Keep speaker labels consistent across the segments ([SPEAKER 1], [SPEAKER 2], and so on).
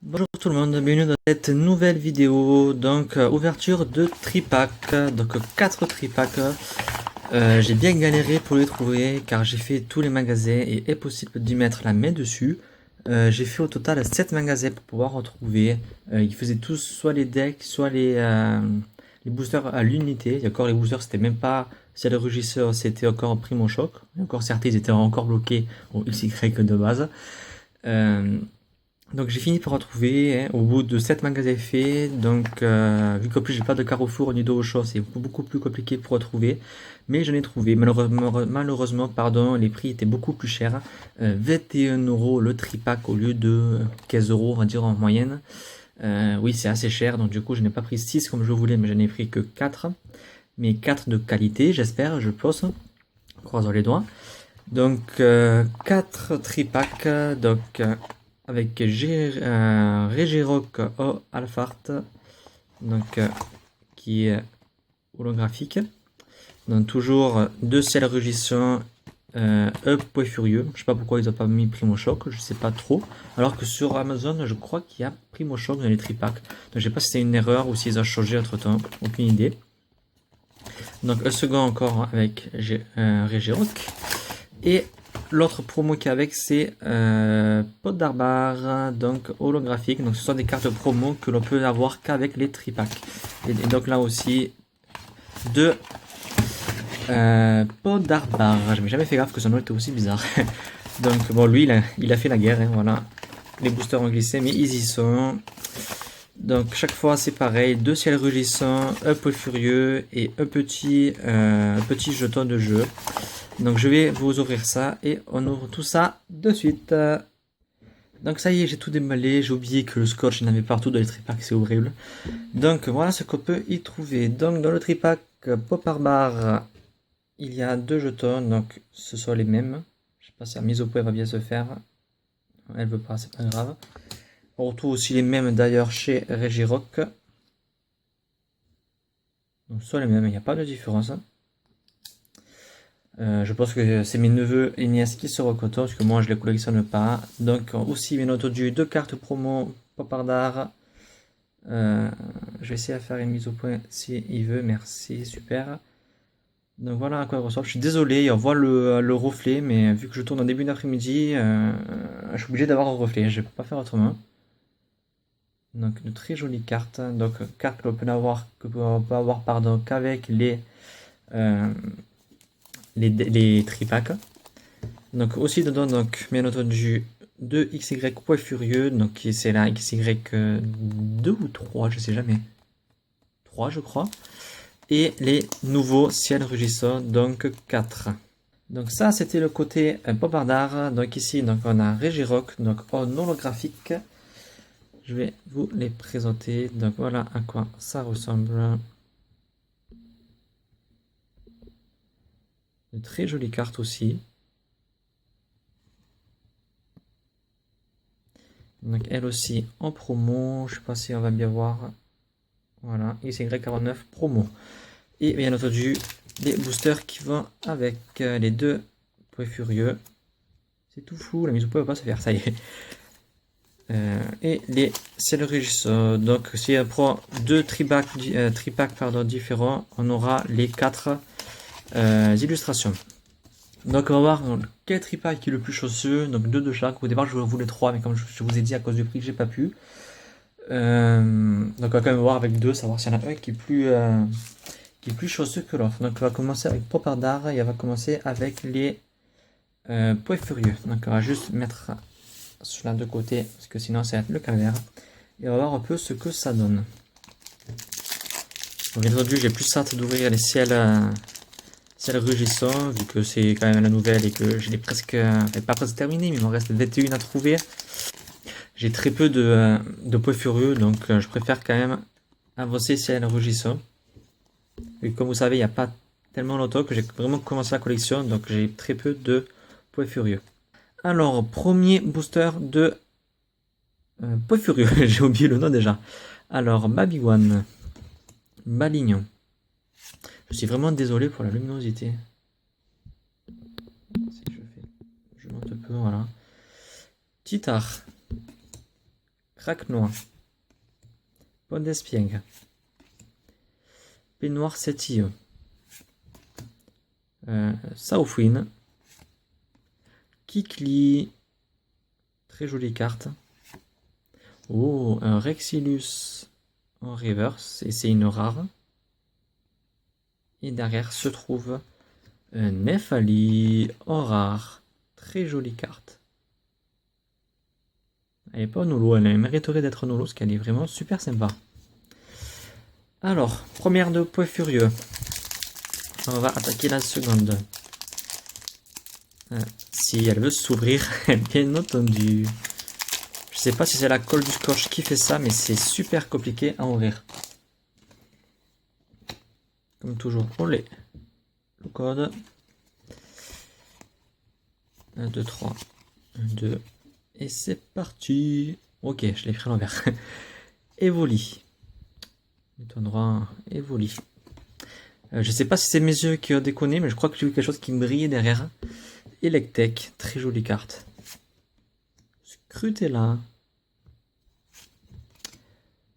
[SPEAKER 1] Bonjour tout le monde, bienvenue dans cette nouvelle vidéo, donc ouverture de tripack, donc 4 tripacks. J'ai bien galéré pour les trouver car j'ai fait tous les magasins et impossible d'y mettre la main dessus. J'ai fait au total 7 magasins pour pouvoir retrouver. Ils faisaient tous soit les decks, soit les boosters à l'unité. Et encore les boosters c'était même pas, c'est le rugisseur, c'était encore Primo Choc. Et encore certains ils étaient encore bloqués au XY de base. Euh, donc j'ai fini par retrouver hein, au bout de 7 magasins faits. Donc vu qu'en plus j'ai pas de Carrefour ni d'Auchan, c'est beaucoup plus compliqué pour retrouver. Mais j'en ai trouvé. Malheureusement, pardon, les prix étaient beaucoup plus chers. 21 € le tripack au lieu de 15 € on va dire en moyenne. Oui, c'est assez cher. Donc du coup je n'ai pas pris 6 comme je voulais, mais j'en ai pris que 4. Mais 4 de qualité, j'espère, je pense. Croisons les doigts. Donc 4 tripacks. Donc avec Regirock O Alphart, donc qui est holographique. Donc toujours deux ciels rugissants, Up Point Furieux. Je sais pas pourquoi ils n'ont pas mis Primo Choc, je sais pas trop. Alors que sur Amazon, je crois qu'il y a Primo Choc dans les tripacks. Donc je sais pas si c'est une erreur ou s'ils ont changé entre temps, aucune idée. Donc un second encore avec Regirock. Et l'autre promo qu'il y a avec, c'est Pot d'Arbar, donc holographique. Donc ce sont des cartes promo que l'on peut avoir qu'avec les tripacks. Et donc là aussi, deux Pot d'Arbar. Je n'ai jamais fait gaffe que son nom était aussi bizarre. Donc bon, lui, il a fait la guerre, hein, voilà. Les boosters ont glissé, mais ils y sont. Donc chaque fois c'est pareil, deux ciels rugissants, un peu furieux et un petit jeton de jeu. Donc je vais vous ouvrir ça et on ouvre tout ça de suite. Donc ça y est, j'ai tout déballé, j'ai oublié que le scotch il y en avait partout dans les tripacks, c'est horrible. Donc voilà ce qu'on peut y trouver. Donc dans le tripack Pop Bar, il y a deux jetons, donc ce sont les mêmes. Je sais pas si la mise au point va bien se faire. Elle veut pas, c'est pas grave. On retrouve aussi les mêmes d'ailleurs chez Regirock. Donc ce sont les mêmes, il n'y a pas de différence. Je pense que c'est mes neveux et nièces qui se recotent, parce que moi je les collectionne pas. Donc aussi bien entendu deux cartes promo Popardard. Je vais essayer de faire une mise au point si il veut, merci, super. Donc voilà à quoi il ressemble. Je suis désolé, on voit le reflet, mais vu que je tourne en début d'après-midi, je suis obligé d'avoir un reflet, je ne peux pas faire autrement. Donc de très jolies cartes, donc cartes que l'on peut avoir pardon, qu'avec euh, les tripacks. Donc aussi dedans, donc bien entendu, 2 XY Point Furieux, donc c'est la XY2 ou 3, je sais jamais. 3 je crois. Et les nouveaux ciels rugissants, donc 4. Donc ça c'était le côté Popardard. Donc ici donc on a Regirock, donc en holographique. Je vais vous les présenter. Donc voilà à quoi ça ressemble. Une très jolie carte aussi. Donc elle aussi en promo. Je sais pas si on va bien voir. Voilà, XY49 promo. Et bien entendu, les boosters qui vont avec les deux points furieux. C'est tout fou, la mise au point va pas se faire, ça y est. Et les céleris. Donc si on prend deux tripacks différents, on aura les quatre illustrations. Donc on va voir quel tripack est le plus chausseux. Donc deux de chaque. Au départ je voulais trois, mais comme je vous ai dit à cause du prix, j'ai pas pu. Donc on va quand même voir avec deux, savoir s'il y en a un qui est plus chausseux que l'autre. Donc on va commencer avec Popardard et on va commencer avec les points furieux. Donc on va juste mettre cela de côté parce que sinon ça va être le calvaire. Et on va voir un peu ce que ça donne. Donc bien entendu j'ai plus hâte d'ouvrir les ciels rugissants vu que c'est quand même la nouvelle et que je l'ai presque, pas presque terminé, mais il m'en reste 21 à trouver. J'ai très peu de points furieux, donc je préfère quand même avancer ciel rugissant. Et comme vous savez, il n'y a pas tellement longtemps que j'ai vraiment commencé la collection, donc j'ai très peu de points furieux. Alors, premier booster de points furieux, j'ai oublié le nom déjà. Alors, Babiwan, Balignon. Je suis vraiment désolé pour la luminosité. Si je monte un peu, voilà. Titar, Craque-noix. Pont d'espiègle. Peignoir sétilleux. Saufouine. Kikli. Très jolie carte. Oh, un Rexilus en reverse. Et c'est une rare. Et derrière se trouve un Nefali en rare. Très jolie carte. Elle n'est pas en holo, elle mériterait d'être en holo, parce qu'elle est vraiment super sympa. Alors, première de Poids Furieux. On va attaquer la seconde. Si elle veut s'ouvrir, bien entendu. Je sais pas si c'est la colle du scotch qui fait ça, mais c'est super compliqué à ouvrir. Comme toujours, on le code. 1, 2, 3, 1, 2, et c'est parti. Ok, je l'ai pris à l'envers. Evoli. Ton droit, Evoli. Je sais pas si c'est mes yeux qui ont déconné, mais je crois que j'ai vu quelque chose qui me brillait derrière. Electek, très jolie carte. Scrutella.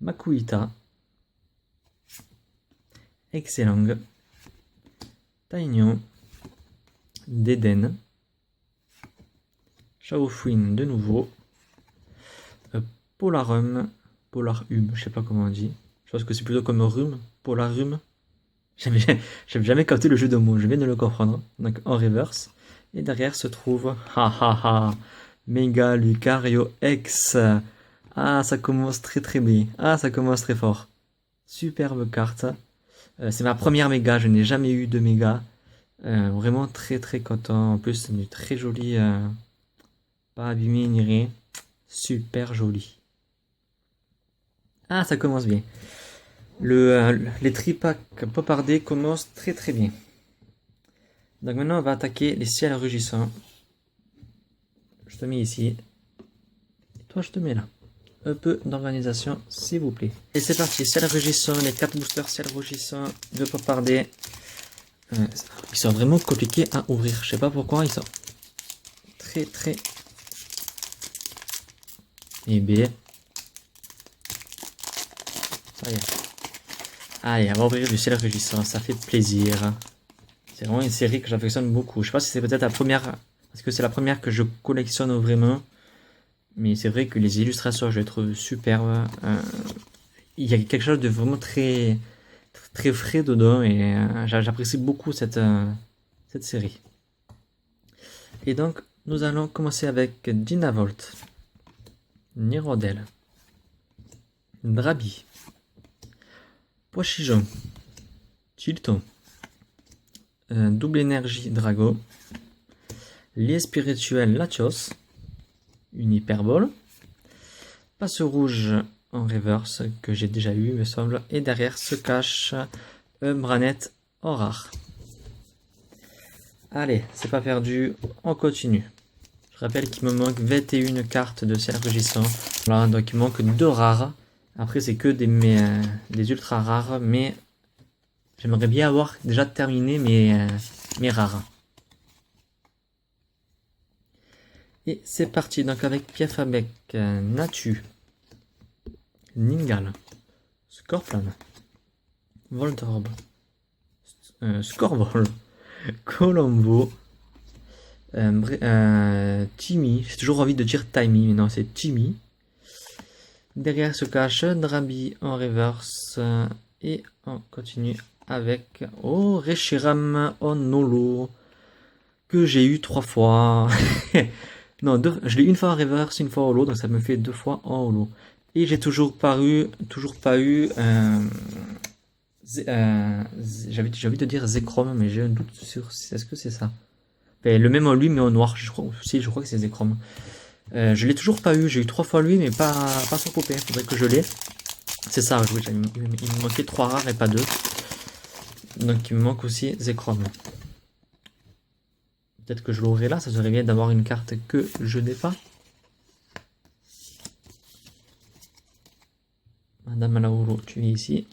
[SPEAKER 1] Makuita. Excellent. Taignon. Deden. Shaofouine de nouveau. Polarum. Polarum, je sais pas comment on dit. Je pense que c'est plutôt comme rhume. Polarum. J'avais jamais capté le jeu de mots, je viens de le comprendre. Donc en reverse. Et derrière se trouve. Mega Lucario X. Ah, ça commence très très bien. Ah, ça commence très fort. Superbe carte. C'est ma première méga, je n'ai jamais eu de méga. Vraiment très très content. En plus, c'est une très jolie. Pas abîmé ni rien. Super joli. Ah, ça commence bien. Les tripacs popardés commencent très très bien. Donc maintenant, on va attaquer les ciels rugissants. Je te mets ici. Et toi, je te mets là. Un peu d'organisation, s'il vous plaît. Et c'est parti, ciel rugissant, les 4 boosters ciel rugissant de popardés. Ils sont vraiment compliqués à ouvrir. Je sais pas pourquoi, ils sont très très... Et B. Ça y est. Allez, on va ouvrir du ciel rugissant, ça fait plaisir. C'est vraiment une série que j'affectionne beaucoup. Je sais pas si c'est peut-être la première, parce que c'est la première que je collectionne vraiment. Mais c'est vrai que les illustrations, je les trouve superbes. Il y a quelque chose de vraiment très, très frais dedans et j'apprécie beaucoup cette série. Et donc, nous allons commencer avec Dynavolt, Nirodel, Drabi, Pochijon, Chilton, Double Énergie Drago, Lié Spirituel Latios, une hyperbole, Passe Rouge en reverse que j'ai déjà eu, me semble, et derrière se cache un Branette en rare. Allez, c'est pas perdu, on continue. Je rappelle qu'il me manque 21 cartes de ciel rugissant. Voilà, donc il manque 2 rares. Après, c'est que des ultra rares, mais j'aimerais bien avoir déjà terminé mes rares. Et c'est parti, donc avec Piafabec, Natu, Ningal, Scorpion, Voltorb, Scorvol, Colombo, Timmy, j'ai toujours envie de dire Timmy, mais non, c'est Timmy. Derrière se cache Drabi en reverse, et on continue avec Reshiram en holo, que j'ai eu 3 fois. Non, je l'ai une fois en reverse, une fois en holo, donc ça me fait 2 fois en holo. Et j'ai toujours pas eu, j'avais envie de dire Zekrom, mais j'ai un doute sur est-ce que c'est ça. Enfin, le même en lui, mais en noir, je crois que c'est Zekrom. Je l'ai toujours pas eu, j'ai eu 3 fois lui, mais pas son copain, faudrait que je l'ai. C'est ça, il me manquait 3 rares et pas 2. Donc il me manque aussi Zekrom. Peut-être que je l'aurai là, ça serait bien d'avoir une carte que je n'ai pas. Madame Lauro, tu es ici.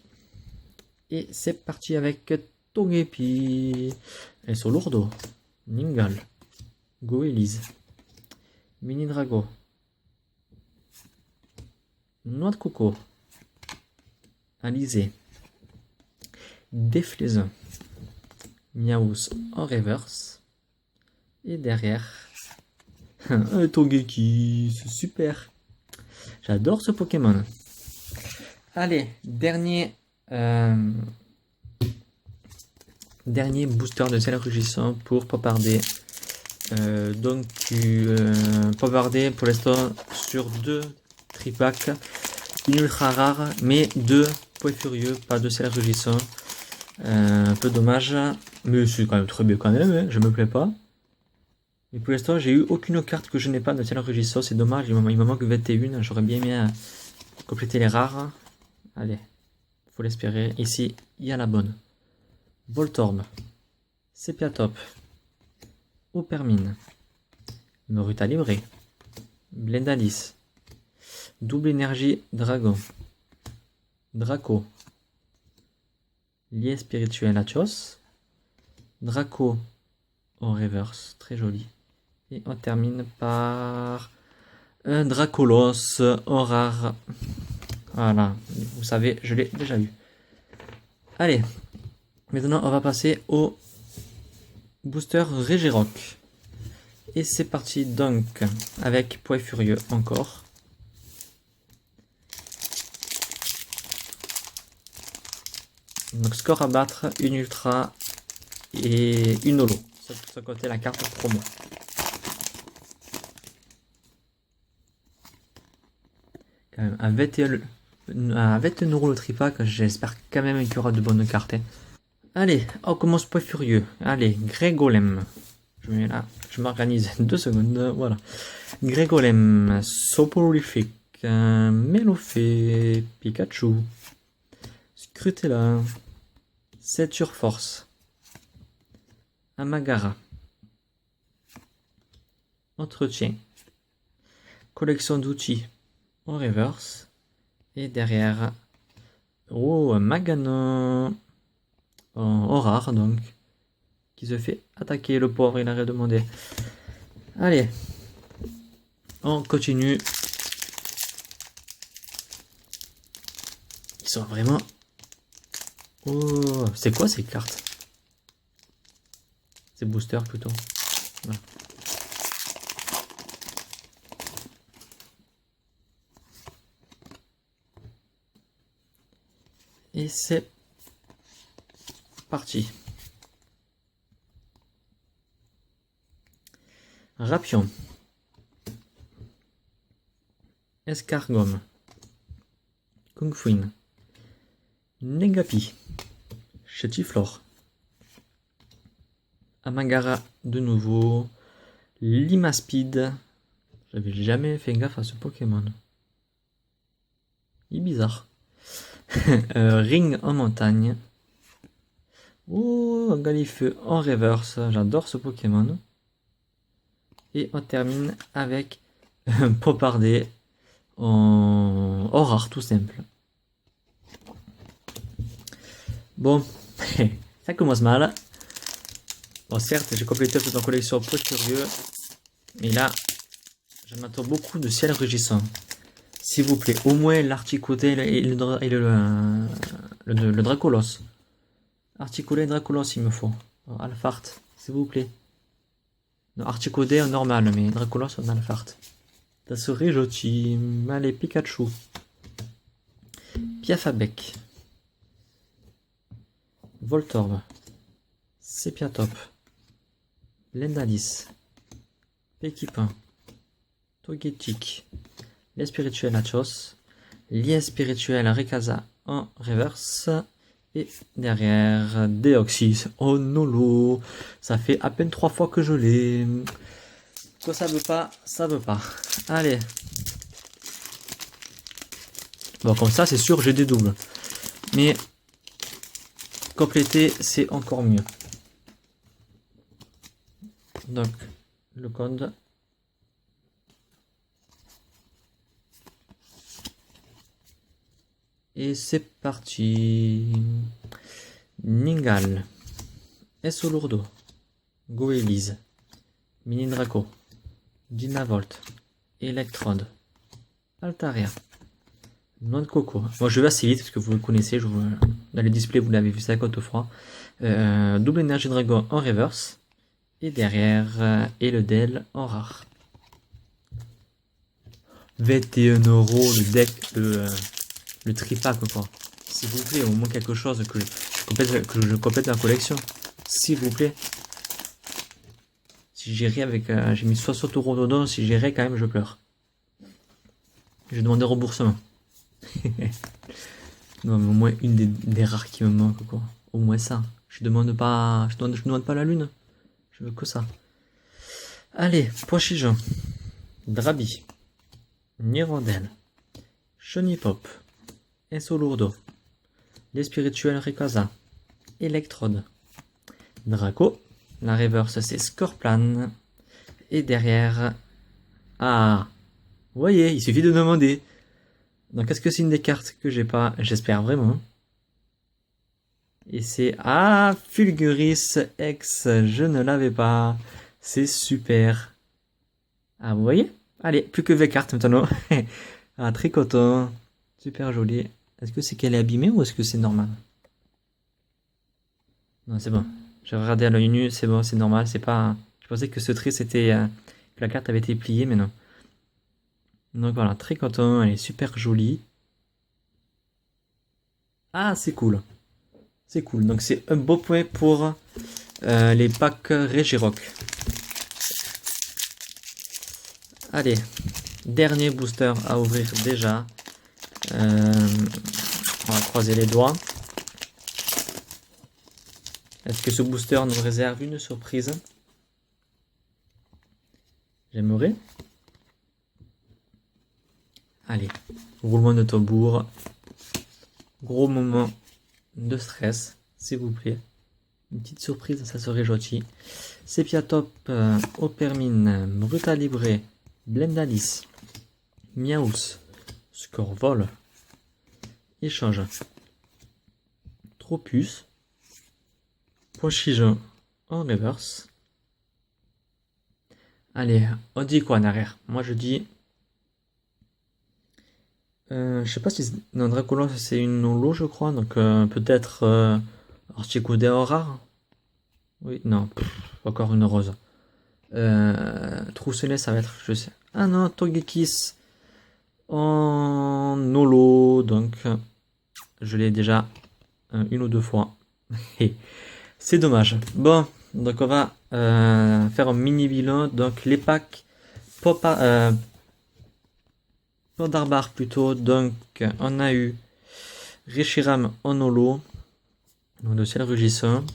[SPEAKER 1] Et c'est parti avec Togepi. Et Solourdo, Ningal, Goélise, Mini Drago, Noix de coco. Alizé. Déflaison. Miaous en reverse. Et derrière, un Togekiss, c'est super. J'adore ce Pokémon. Allez, dernier booster de sel rugissant pour Poparder. Donc Poparder pour l'instant sur 2 tripacks, une ultra rare, mais 2 points furieux, pas de sel rugissant. Un peu dommage, mais c'est quand même très bien quand même, hein, je me plais pas. Mais pour l'instant, j'ai eu aucune carte que je n'ai pas de sel rugissant, c'est dommage, il me manque 21, j'aurais bien aimé compléter les rares. Allez, faut l'espérer. Ici, il y a la bonne. Voltorb, Sepiatop, Opermine, Meruta Libre, Blendalis, Double Énergie Dragon, Draco, Lié Spirituel Latios, Draco en reverse, très joli. Et on termine par un Dracolos en rare. Voilà, vous savez, je l'ai déjà eu. Allez, maintenant on va passer au booster Regirock. Et c'est parti donc avec Poids Furieux encore. Donc score à battre, une ultra et une holo. Ça côté la carte promo. Quand même, à 21 euros le tripack, j'espère quand même qu'il y aura de bonnes cartes. Allez, on commence Poids Furieux. Allez, Grégolem. Je mets là, je m'organise 2 secondes, voilà. Grégolem, Soporifique, Melofée, Pikachu, Scrutella, Ceinture Force, Amagara, Entretien, Collection d'outils en reverse, et derrière, oh, Maganon, en rare donc, qui se fait attaquer, le pauvre, il a demandé. Allez, on continue. Ils sont vraiment... Oh, c'est quoi ces cartes? C'est booster plutôt. Voilà. Et c'est parti. Rapion. Escargom. Kungfuin. Negapi. Chetiflore. Amagara de nouveau. Limaspide. J'avais jamais fait gaffe à ce Pokémon. Il est bizarre. Ring en montagne. Oh, Galifeu en reverse. J'adore ce Pokémon. Et on termine avec un Poparder en rare, tout simple. Bon, ça commence mal. Bon, certes, j'ai complété toute ma collection Poids Furieux, mais là, je m'attends beaucoup de ciel rugissant. S'il vous plaît, au moins l'articulé et le Dracolos. Articulé et Dracolos, il me faut. Alphart, s'il vous plaît. Non, articodé en normal, mais Dracolos en Alphart. Ça serait joli. Allez, Pikachu. Piafabec. Voltorb. Sepiatop. Blendalis. Pékipin. Togetic. Lien spirituel Latios. Lien spirituel Rayquaza en reverse. Et derrière, Deoxys. Oh nolo. Ça fait à peine 3 fois que je l'ai. Quand ça veut pas, ça veut pas. Allez. Bon, comme ça, c'est sûr, j'ai des doubles. Mais compléter, c'est encore mieux. Donc, le code. Et c'est parti. Ningal. Essolurdo. Goélise. Mini Draco. Dynavolt. Electrode. Altaria. Noix de coco. Moi je vais assez vite parce que vous le connaissez, dans les displays vous l'avez vu 50 fois. Double énergie dragon en reverse. Et derrière, Eldel en rare. 21 euros le deck, le tripack quoi. S'il vous plaît, au moins quelque chose que je complète la collection. S'il vous plaît. Si j'irai avec... j'ai mis 60 euros dedans, si j'irai quand même je pleure. Je vais demander remboursement. Non mais au moins une des rares qui me manque quoi. Au moins ça. Je demande pas la lune. Je veux que ça. Allez, Poichigeon. Drabi. Nirondelle. Chonipop. Esso Lourdo. Les spirituels Rayquaza. Electrode. Draco. La reverse c'est Scorplan. Et derrière... Ah, vous voyez, il suffit de demander. Donc est-ce que c'est une des cartes que j'ai pas? J'espère vraiment. Et c'est... Ah, Fulguris X, je ne l'avais pas. C'est super. Ah, vous voyez? Allez, plus que 20 cartes maintenant. Ah, tricoton. Super joli. Est-ce que c'est qu'elle est abîmée ou est-ce que c'est normal? Non, c'est bon. J'ai regardé à l'œil nu, c'est bon, c'est normal, c'est pas... Je pensais que ce tri c'était... que la carte avait été pliée, mais non. Donc voilà, tricoton, elle est super jolie. Ah, c'est cool. C'est cool. Donc c'est un beau point pour les packs Regirock. Allez, dernier booster à ouvrir déjà. On va croiser les doigts. Est-ce que ce booster nous réserve une surprise? J'aimerais. Allez, roulement de tambour. Gros moment de stress, s'il vous plaît. Une petite surprise, ça serait gentil. Sepiatop, Opermine, Brutalibré, Blendalis, Miaus, Scorvol, Échange, Tropus, Poichigeon en reverse. Allez, on dit quoi en arrière? Moi je dis... je sais pas si... Non, Dracolos c'est une holo je crois, donc peut-être... Articulé en rare? Oui, non, encore une rose. Trousselet ça va être... Je sais. Ah non, Togekiss en holo, donc... Je l'ai déjà une ou deux fois. C'est dommage. Bon, donc on va faire un mini bilan. Donc les packs Podarbar plutôt. Donc on a eu Reshiram en holo. Donc de ciel rugissant.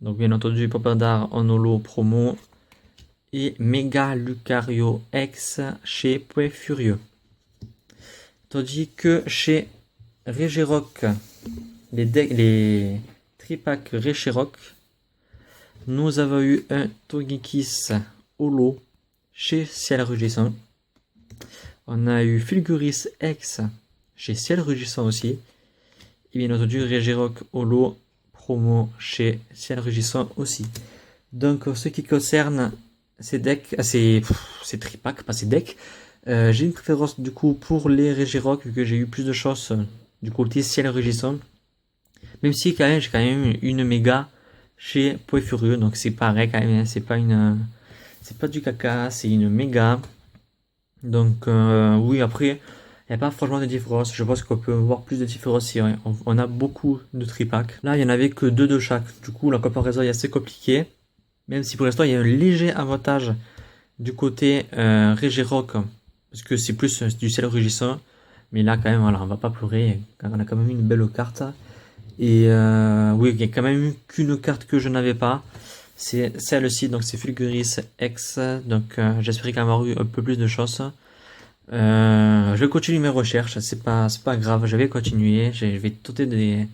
[SPEAKER 1] Donc bien entendu Popardar en holo promo. Et Mega Lucario X chez Pouet Furieux. Tandis que chez Regirock, les tripack Regirock, nous avons eu un Togekiss holo chez Ciel Rugissant. On a eu Fulguris X chez Ciel Rugissant aussi. Et bien entendu Regirock holo promo chez Ciel Rugissant aussi. Donc ce qui concerne ces decks, ces tripack, pas ces decks, j'ai une préférence du coup pour les Regirock vu que j'ai eu plus de chance du côté Ciel Rugissant. Même si quand même j'ai quand même une méga chez Pouet Furieux, donc c'est pareil quand même, c'est pas du caca, c'est une méga. Donc oui, après il n'y a pas franchement de différence. Je pense qu'on peut voir plus de différence si on a beaucoup de tripack. Là il n'y en avait que 2 de chaque, du coup la comparaison est assez compliquée. Même si pour l'instant il y a un léger avantage du côté Regirock, parce que c'est plus du ciel rugissant. Mais là quand même voilà, on va pas pleurer, on a quand même une belle carte. Et oui, il y a quand même eu qu'une carte que je n'avais pas. C'est celle-ci, donc c'est Fulguris X. Donc j'espérais quand même avoir eu un peu plus de chance. Je vais continuer mes recherches, c'est pas grave, je vais continuer, je vais tenter de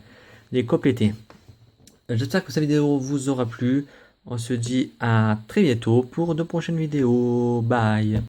[SPEAKER 1] les compléter. J'espère que cette vidéo vous aura plu. On se dit à très bientôt pour de prochaines vidéos. Bye!